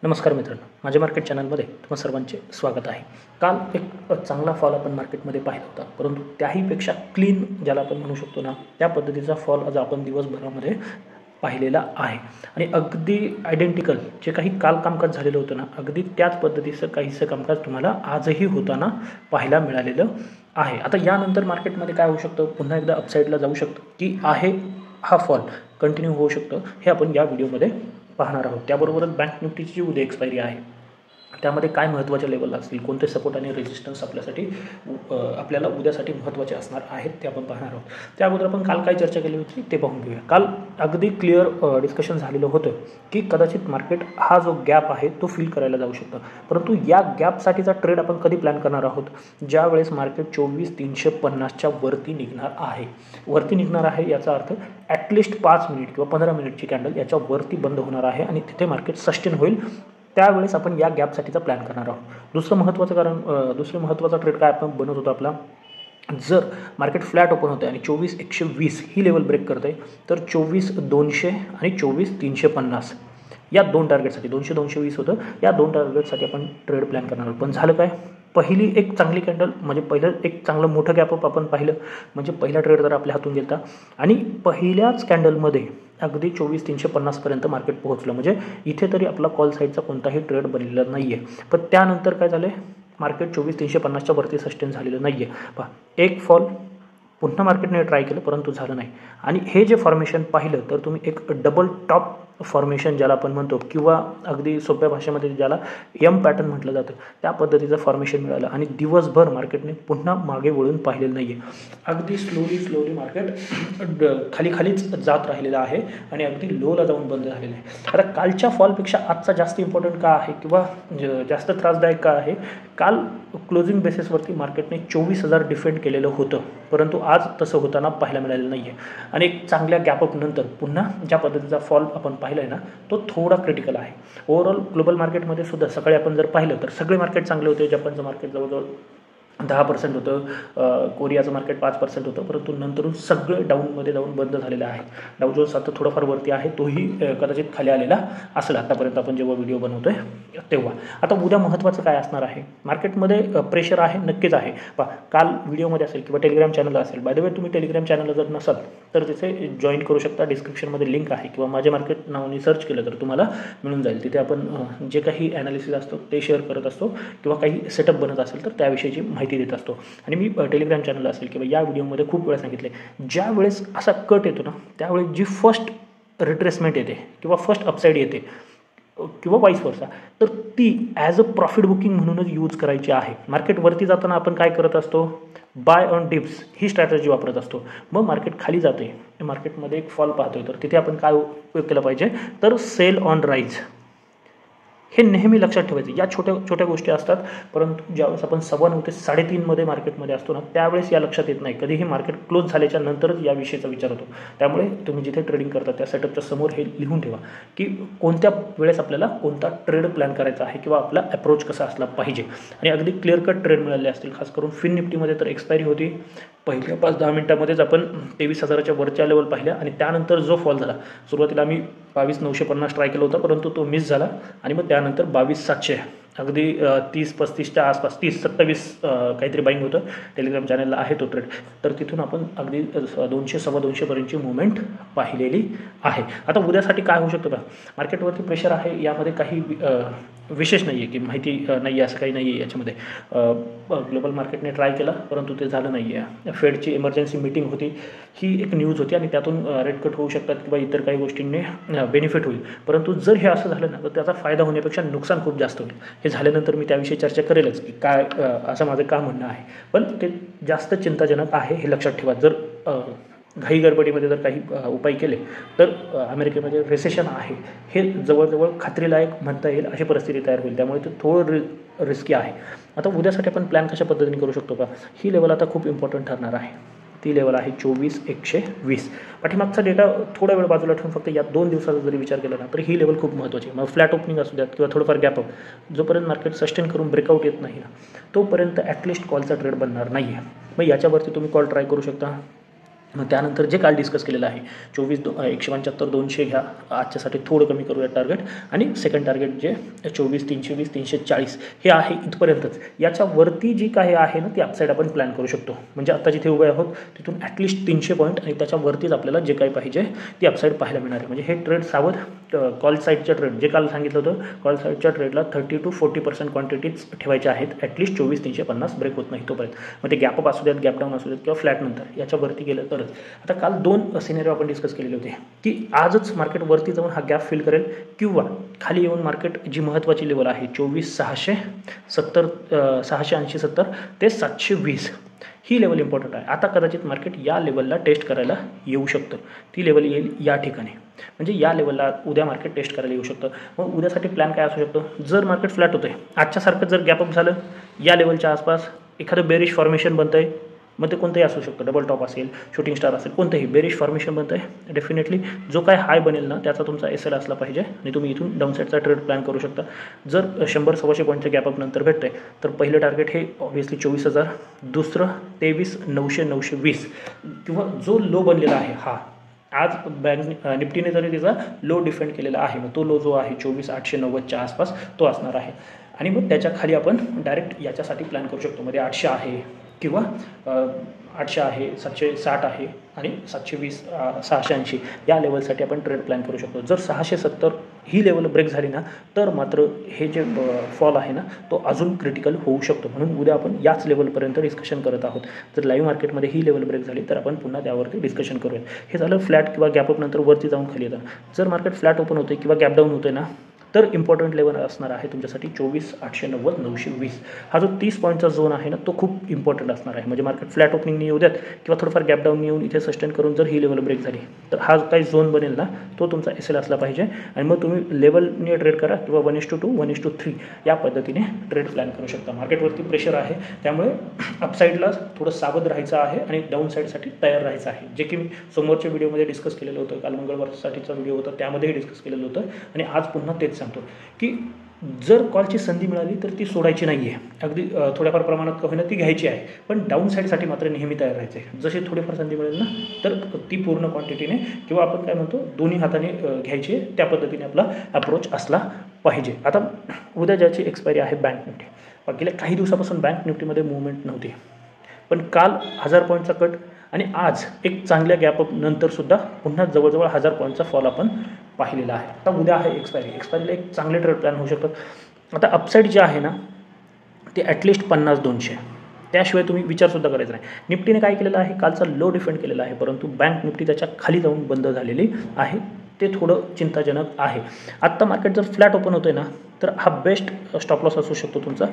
नमस्कार मित्रांनो, माझ्या मार्केट चॅनलमध्ये तुम्हा सर्वांचे स्वागत आहे. काल एक चांगला फॉल आपण मार्केटमध्ये पाहिला होता, परंतु त्याहीपेक्षा क्लीन ज्याला आपण म्हणू शकतो ना, त्या पद्धतीचा फॉल आज आपण दिवसभरामध्ये पाहिलेला आहे. आणि अगदी आयडेंटिकल जे काही काल कामकाज झालेलं होतं ना, अगदी त्याच पद्धतीचं काहीसं कामकाज तुम्हाला आजही होताना पाहायला मिळालेलं आहे. आता यानंतर मार्केटमध्ये काय होऊ शकतं, पुन्हा एकदा अपसाईडला जाऊ शकतं की आहे हा फॉल कंटिन्यू होऊ शकतं, हे आपण या व्हिडिओमध्ये पाहणार आहोत. त्याबरोबरच बँक निफ्टीची जी उद्या एक्सपायरी आहे त्यामध्ये काय महत्त्वाचे लेवल असतील, कोणते सपोर्ट आणि रेजिस्टन्स आपल्याला उद्यासाठी महत्त्वाचे असणार आहेत ते आपण पाहणार आहोत. त्या अगोदर आपण काल काय चर्चा केली होती ते पाहून घेऊया. काल अगदी क्लिअर डिस्कशन झालेलं होतं की कदाचित मार्केट हा जो गॅप आहे तो फिल करायला जाऊ शकतं, परंतु या गॅपसाठीचा ट्रेड आपण कधी प्लॅन करणार आहोत, ज्यावेळेस मार्केट 24,350च्या वरती निघणार आहे. याचा अर्थ ॲटलिस्ट 5 मिनिट किंवा 15 मिनिटची कॅन्डल याच्यावरती बंद होणार आहे आणि तिथे मार्केट सस्टेन होईल. त्यावेळेस आपण या गॅपसाठीचा प्लॅन करणार आहोत. दुसरं महत्त्वाचा ट्रेड काय आपण बनवत होतो आपला, जर मार्केट फ्लॅट ओपन होते आणि 24,120 ही लेवल ब्रेक करते तर 24,200 आणि 24,350 या दोन टार्गेटसाठी 200-220 होतं, या दोन टार्गेटसाठी आपण ट्रेड प्लॅन करणार आहोत. पण झालं काय, पहिली एक चांगली कॅन्डल म्हणजे पहिलं एक चांगलं मोठं गॅपअप आपण पाहिलं, म्हणजे पहिला ट्रेड जर आपल्या हातून गेला आणि पहिल्याच कॅन्डलमध्ये अगदी 24,350पर्यंत मार्केट पोहोचलं, म्हणजे इथे तरी आपला कॉल साईडचा कोणताही ट्रेड बनलेला नाही आहे. पण त्यानंतर काय झालं, मार्केट 24,350च्या वरती सस्टेन झालेलं नाही आहे. पहा, एक फॉल पुन्हा मार्केटने ट्राय केलं परंतु झालं नाही. आणि हे जे फॉर्मेशन पाहिलं तर तुम्ही एक डबल टॉप फॉर्मेशन ज्याला आपण म्हणतो, किंवा अगदी सोप्या भाषेमध्ये ज्याला एम पॅटर्न म्हटलं जातं, त्या पद्धतीचं फॉर्मेशन मिळालं आणि दिवसभर मार्केटने पुन्हा मागे वळून पाहिलेलं नाही आहे. अगदी स्लोली मार्केट खालीच जात राहिलेलं आहे आणि अगदी लोला जाऊन बंद झालेलं आहे. आता कालच्या फॉलपेक्षा आजचा जास्त इम्पॉर्टंट का आहे किंवा जास्त त्रासदायक का आहे, काल क्लोजिंग बेसिसवरती मार्केटने 24,000 डिफेंड केलेलं होतं, परंतु आज तसं होताना पाहायला मिळालेलं नाही आहे. आणि एक चांगल्या गॅपअप नंतर पुन्हा ज्या पद्धतीचा फॉल आपण पाहिला आहे ना, तो थोडा क्रिटिकल आहे. ओव्हरऑल ग्लोबल मार्केटमध्ये सुद्धा सकाळी आपण जर पाहिलं तर सगळे मार्केट चांगले होते. जपानचं मार्केट जवळजवळ 10% होतं, कोरियाचं मार्केट 5% होतं, परंतु नंतरून सगळे डाऊनमध्ये जाऊन बंद झालेलं आहे. डाऊ जोन्स आता थोडाफार वरती आहे, तोही कदाचित खाली आलेला असेल आतापर्यंत आपण जेव्हा व्हिडिओ बनवतोय तेव्हा. आता उद्या महत्त्वाचं काय असणार आहे, मार्केटमध्ये प्रेशर आहे, नक्कीच आहे. पहा, काल व्हिडिओमध्ये असेल किंवा टेलिग्राम चॅनल असेल, बाय द वे तुम्ही टेलिग्राम चॅनलला जर नसाल तर तिथे जॉईन करू शकता. डिस्क्रिप्शनमध्ये लिंक आहे किंवा माझे मार्केट नावाने सर्च केलं तर तुम्हाला मिळून जाईल. तिथे आपण जे काही ॲनालिसिस असतो ते शेअर करत असतो किंवा काही सेटअप बनत असेल तर त्याविषयीची माहिती देत असतो. आणि मी टेलिग्राम चॅनल असेल किंवा या व्हिडिओमध्ये खूप वेळा सांगितले, ज्या वेळेस असा कट येतो ना, त्यावेळेस जी फर्स्ट रिट्रेसमेंट येते किंवा फर्स्ट अपसाईड येते किंवा वाईस वर्सा, तर ती ॲज अ प्रॉफिट बुकिंग म्हणूनच यूज करायची आहे. मार्केटवरती जाताना आपण काय करत असतो, बाय ऑन डिप्स ही स्ट्रॅटेजी वापरत असतो. मग मार्केट खाली जाते, मार्केटमध्ये एक फॉल पाहतोय, तर तिथे आपण काय उपयोग केला पाहिजे, तर सेल ऑन राईज हे नेहमी लक्षात ठेवायचं. या छोट्या गोष्टी असतात, परंतु ज्यावेळेस आपण 2:15 ते 3:30 मार्केटमध्ये असतो ना, त्यावेळेस या लक्षात येत नाही. कधीही मार्केट क्लोज झाल्याच्या नंतरच या विषयाचा विचार होतो. त्यामुळे तुम्ही जिथे ट्रेडिंग करता त्या सेटअपच्या समोर हे लिहून ठेवा की कोणत्या वेळेस आपल्याला कोणता ट्रेड प्लॅन करायचा आहे किंवा आपला अप्रोच कसा असला पाहिजे. आणि अगदी क्लिअर कट ट्रेड मिळाले असतील. खास करून फिन निफ्टीमध्ये तर एक्सपायरी होती, पहिल्या 5-10 मिनिटामध्येच आपण 23,000च्या वरच्या लेवल पाहिल्या आणि त्यानंतर जो फॉल झाला, सुरुवातीला आम्ही 22,950 ट्राय केला होता, परंतु तो मिस झाला आणि मग त्यानंतर 22,700 अगदी 30-35च्या आसपास 30-27 काहीतरी बाईंग होतं. टेलिग्राम चॅनलला आहे तो ट्रेड, तर तिथून आपण अगदी 200-225पर्यंतची मुवमेंट पाहिलेली आहे. आता उद्यासाठी काय होऊ शकतं का, मार्केटवरती प्रेशर आहे, यामध्ये काही विशेष नाही आहे की माहिती नाही आहे असं काही नाही आहे. याच्यामध्ये ग्लोबल मार्केटने ट्राय केला परंतु ते झालं नाही आहे. फेडची इमर्जन्सी मीटिंग होती, ही एक न्यूज होती आणि त्यातून रेट कट होऊ शकतात किंवा इतर काही गोष्टींनी बेनिफिट होईल. परंतु जर हे असं झालं ना तर त्याचा फायदा होण्यापेक्षा नुकसान खूप जास्त होईल. हे झाल्यानंतर मी त्याविषयी चर्चा करेलच की काय असं माझं का म्हणणं आहे, पण ते जास्त चिंताजनक आहे हे लक्षात ठेवा. जर घाई गडबडीमध्ये जर काही उपाय केले तर अमेरिकेमध्ये रिसेशन आहे हे जवळजवळ खात्रीलायक म्हणता येईल अशी परिस्थिती तयार होईल. त्यामुळे ते थोडं रिस्की आहे. आता उद्यासाठी आपण प्लॅन कशा पद्धतीने करू शकतो का, ही लेवल आता खूप इम्पॉर्टंट ठरणार आहे. ती लेवल आहे 24,120. पाठीमागचा डेटा थोडा वेळ बाजूला ठेवून फक्त या 2 दिवसाचा जरी विचार केला ना तर ही लेवल खूप महत्त्वाची आहे. मग फ्लॅट ओपनिंग असू द्यात किंवा थोडंफार गॅपअप, जोपर्यंत मार्केट सस्टेन करून ब्रेकआउट येत नाही ना तोपर्यंत ॲटलिस्ट कॉलचा ट्रेड बनणार नाही आहे. मग याच्यावरती तुम्ही कॉल ट्राय करू शकता. मग त्यानंतर जे काल डिस्कस केलेलं आहे 175 200 घ्या, आजच्यासाठी थोडं कमी करूया टार्गेट, आणि सेकंड टार्गेट जे 24 320 340 हे आहे इथपर्यंतच. याच्यावरती जी काही आहे ना ती अपसाईड आपण प्लॅन करू शकतो. म्हणजे आता जिथे उभे आहोत तिथून ॲटलिस्ट 300 पॉईंट आणि त्याच्यावरतीच आपल्याला जे काही पाहिजे ती अपसाईड पाहायला मिळणार आहे. म्हणजे हे ट्रेड सावध कॉल साईडच्या ट्रेड जे काल सांगितलं होतं, कॉल साईडच्या ट्रेडला 30 to 40% क्वांटिटीज ठेवायच्या आहेत ॲटलिस्ट 24 350 ब्रेक होत नाही तोपर्यंत. मग ते गॅप अप असू द्यात, गॅप डाऊन असू द्यात किंवा फ्लॅट नंतर याच्यावरती गेलं तरच. आता काल 2 सिनेरिओ आपण डिस्कस केलेले होते की आजच मार्केट वरती जाऊन हा गॅप फिल करेल किंवा खाली येऊन मार्केट जी महत्त्वाची लेवल आहे 24,670 680 ते 720 ही लेवल इम्पॉर्टंट आहे. आता कदाचित मार्केट या लेवलला टेस्ट करायला येऊ शकतं. ती लेवल येईल या ठिकाणी, म्हणजे या लेवलला उद्या मार्केट टेस्ट करायला येऊ शकतं. मग उद्यासाठी प्लॅन काय असू शकतो? जर मार्केट फ्लॅट होतं आहे आजच्यासारखं, जर गॅपअप झालं या लेवलच्या आसपास, एखादं बेरिश फॉर्मेशन बनतं आहे, मग ते कोणतंही असू शकतं, डबल टॉप असेल, शूटिंग स्टार असेल, कोणतंही बेरिश फॉर्मेशन बनतं आहे, डेफिनेटली जो काय हाय बनेल ना त्याचा तुमचा SL असला पाहिजे आणि तुम्ही इथून डाऊनसाईडचा ट्रेड प्लॅन करू शकता. जर 100-125 पॉईंटच्या गॅपअप नंतर भेटतं आहे तर पहिलं टार्गेट हे ऑब्व्हियसली 24,000, दुसरं 23,900-920 किंवा जो लो बनलेला आहे हा आज बँक निफ्टीने जरी त्याचा लो डिफेंड केलेला आहे, मग तो लो जो आहे 24,890च्या आसपास तो असणार आहे. आणि मग त्याच्या खाली आपण डायरेक्ट याच्यासाठी प्लॅन करू शकतो. मध्ये 800 आहे किंवा 800 आहे, 760 आहे आणि 720 680 या लेवलसाठी आपण ट्रेड प्लॅन करू शकतो. जर 670 ही लेवल ब्रेक झाली ना तर मात्र हे जे फॉल आहे ना तो अजून क्रिटिकल होऊ शकतो. म्हणून उद्या आपण याच लेवलपर्यंत डिस्कशन करत आहोत. जर लाईव्ह मार्केटमध्ये ही लेवल ब्रेक झाली तर आपण पुन्हा त्यावरती डिस्कशन करूया. हे झालं फ्लॅट किंवा गॅपअप नंतर वरती जाऊन खाली येतं. जर मार्केट फ्लॅट ओपन होते किंवा गॅप डाऊन होते ना तर इम्पॉर्टंट लेवल असणार आहे तुमच्यासाठी 24,890-920. हा जो 30 पॉईंटचा झोन आहे ना तो खूप इम्पॉर्टंट असणार आहे. म्हणजे मार्केट फ्लॅट ओपनिंगनी येऊ द्यात किंवा थोडंफार गॅप डाऊन येऊन इथे सस्टेन करून जर ही लेवल ब्रेक झाली तर हा काही झोन बनेल ना तो तुमचा SL असला पाहिजे. आणि मग तुम्ही लेवलने ट्रेड करा किंवा 1:2 1:3 या पद्धतीने ट्रेड प्लॅन करू शकता. मार्केटवरती प्रेशर आहे त्यामुळे अपसाईडला थोडं सावध राहायचं आहे आणि डाऊन साईडसाठी तयार राहायचं आहे. जे की मी समोरच्या व्हिडिओमध्ये डिस्कस केलेलं होतं, काल मंगळवारसाठीचा व्हिडिओ होता त्यामध्येही डिस्कस केलेलं होतं. आणि आज पुन्हा तेच सांगतो की जर कॉलची संधी मिळाली तर ती सोडायची नाही आहे. अगदी थोड्याफार प्रमाणात का होईना ती घ्यायची आहे, पण डाऊन साईडसाठी मात्र नेहमी तयार राहायचं आहे. जशी थोडीफार संधी मिळेल ना तर ती पूर्ण क्वांटिटीने किंवा आपण काय म्हणतो दोन्ही हाताने घ्यायची, त्या पद्धतीने आपला अप्रोच असला पाहिजे. आता उद्या ज्याची एक्सपायरी आहे बँक निफ्टी, गेल्या काही दिवसापासून बँक निफ्टीमध्ये मूवमेंट नव्हती, पण काल 1000 पॉईंटचा कट आणि आज एक चांगल्या गॅपअप नंतरसुद्धा पुन्हा जवळजवळ 1000 पॉईंटचा फॉल आपण पाहिलेला आहे. आता उद्या आहे एक्सपायरीला एक चांगले ट्रेड प्लॅन होऊ शकतात. आता अपसाईड जे आहे ना ते ॲटलिस्ट 50-200, त्याशिवाय तुम्ही विचारसुद्धा करायचा नाही. निफ्टीने काय केलेलं आहे, कालचा लो डिफेंड केलेला आहे, परंतु बँक निफ्टी त्याच्या खाली जाऊन बंद झालेली आहे. ते थोडं चिंताजनक आहे. आत्ता मार्केट जर फ्लॅट ओपन होतं आहे ना तर हा बेस्ट स्टॉप लॉस असू शकतो तुमचा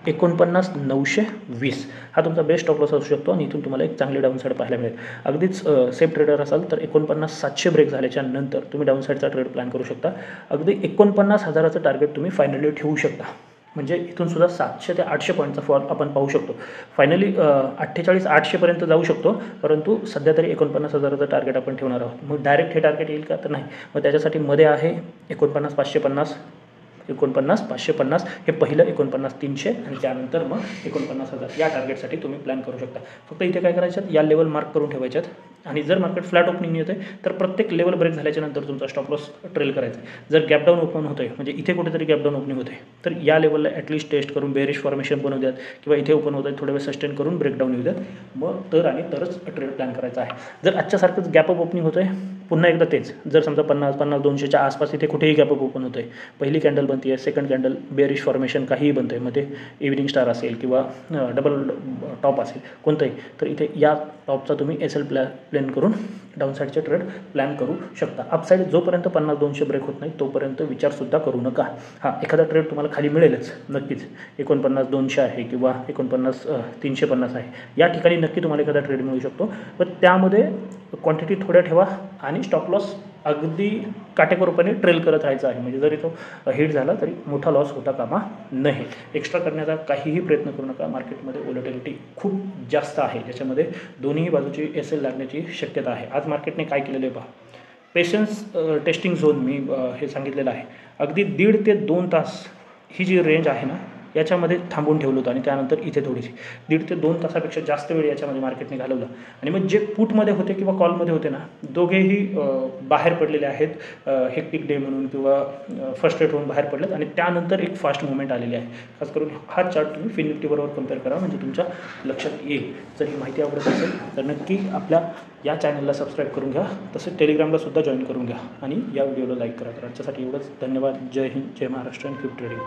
49,920 हा तुमचा बेस्ट स्टॉप लॉस असू शकतो आणि इथून तुम्हाला एक चांगली डाऊन साईड पाहायला मिळेल. अगदीच सेफ ट्रेडर असाल तर 49,700 ब्रेक झाल्याच्या नंतर तुम्ही डाऊन साईडचा ट्रेड प्लॅन करू शकता. अगदी 49,000चं टार्गेट तुम्ही फायनली ठेवू शकता. म्हणजे इथून सुद्धा 700 ते 800 पॉईंटचा फॉल आपण पाहू शकतो. फायनली 48,800पर्यंत जाऊ शकतो, परंतु सध्या तरी 49,000चं टार्गेट आपण ठेवणार आहोत. मग डायरेक्ट हे टार्गेट येईल का तर नाही. मग त्याच्यासाठी मध्ये आहे 49,550 49,550 हे पहिलं, 49,300 आणि त्यानंतर मग 49,000 या टार्गेटसाठी तुम्ही प्लॅन करू शकता. फक्त इथे काय करायच्यात, या लेवल मार्क करून ठेवायच्यात आणि जर मार्केट फ्लॅट ओपनिंग येते तर प्रत्येक लेवल ब्रेक झाल्याच्या नंतर तुमचा स्टॉप लॉस ट्रेल करायचा आहे. जर गॅप डाऊन ओपन होतं आहे म्हणजे इथे कुठेतरी गॅप डाऊन ओपनिंग होते तर या लेवलला ॲटलिस्ट टेस्ट करून बेरिश फॉर्मेशन बनवू द्यात किंवा इथे ओपन होतं आहे थोडा वेळ सस्टेन करून ब्रेकडाऊन येऊ द्यात, मग तरच ट्रेड प्लॅन करायचा आहे. जर आजच्यासारखंच गॅपअप ओपनिंग होतं आहे पुन्हा एकदा तेच, जर समजा 50-200च्या आसपास इथे कुठेही गॅपअप ओपन होतं आहे, पहिली कॅन्डल बनते आहे, सेकंड कॅन्डल बेरिश फॉर्मेशन काहीही बनतं आहे, मग ते इव्हिनिंग स्टार असेल किंवा डबल टॉप असेल कोणतंही, तर इथे या टॉपचा तुम्ही SL प्लॅन करून डाऊन साईडचे ट्रेड प्लॅन करू शकता. अपसाईड जोपर्यंत 50-200 ब्रेक होत नाही तोपर्यंत विचारसुद्धा करू नका. हां, एखादा ट्रेड तुम्हाला खाली मिळेलच नक्कीच. 49,200 आहे किंवा 49,350 आहे, या ठिकाणी नक्की तुम्हाला एखादा ट्रेड मिळू शकतो. पण त्यामध्ये क्वांटिटी थोड्या ठेवा आणि स्टॉप लॉस अगदी काटेकोरपणे ट्रेल करत राहायचा आहे. म्हणजे जरी तो हिट झाला तरी मोठा लॉस होता कामा नये. एक्स्ट्रा करण्याचा काहीही प्रयत्न करू नका. मार्केटमध्ये व्होलॅटिलिटी खूप जास्त आहे, ज्याच्यामध्ये दोन्ही बाजूची SL लागण्याची शक्यता आहे. आज मार्केटने काय केलेलं आहे पहा, पेशन्स टेस्टिंग झोन मी हे सांगितलेलं आहे. अगदी 1.5 ते 2 तास ही जी रेंज आहे ना याच्यामध्ये थांबून ठेवलं होतं आणि त्यानंतर इथे थोडीशी 1.5 ते 2 तासापेक्षा जास्त वेळ याच्यामध्ये मार्केटने घालवला आणि मग जे पुटमध्ये होते किंवा कॉलमध्ये होते ना, दोघेही बाहेर पडलेले आहेत हेक्टिक डे म्हणून किंवा फ्रस्ट्रेट होऊन बाहेर पडलेत आणि त्यानंतर एक फास्ट मुवमेंट आलेली आहे. खास करून हा चार्ट तुम्ही फिन निफ्टीबरोबर कम्पेअर करा, म्हणजे तुमच्या लक्षात येईल. जर ही माहिती आवडत असेल तर नक्की आपल्या या चॅनलला सबस्क्राईब करून घ्या, तसेच टेलिग्रामला सुद्धा जॉईन करून घ्या आणि या व्हिडिओला लाईक करा. तर आजच्यासाठी एवढंच. धन्यवाद. जय हिंद, जय महाराष्ट्र आणि कीप ट्रेडिंग.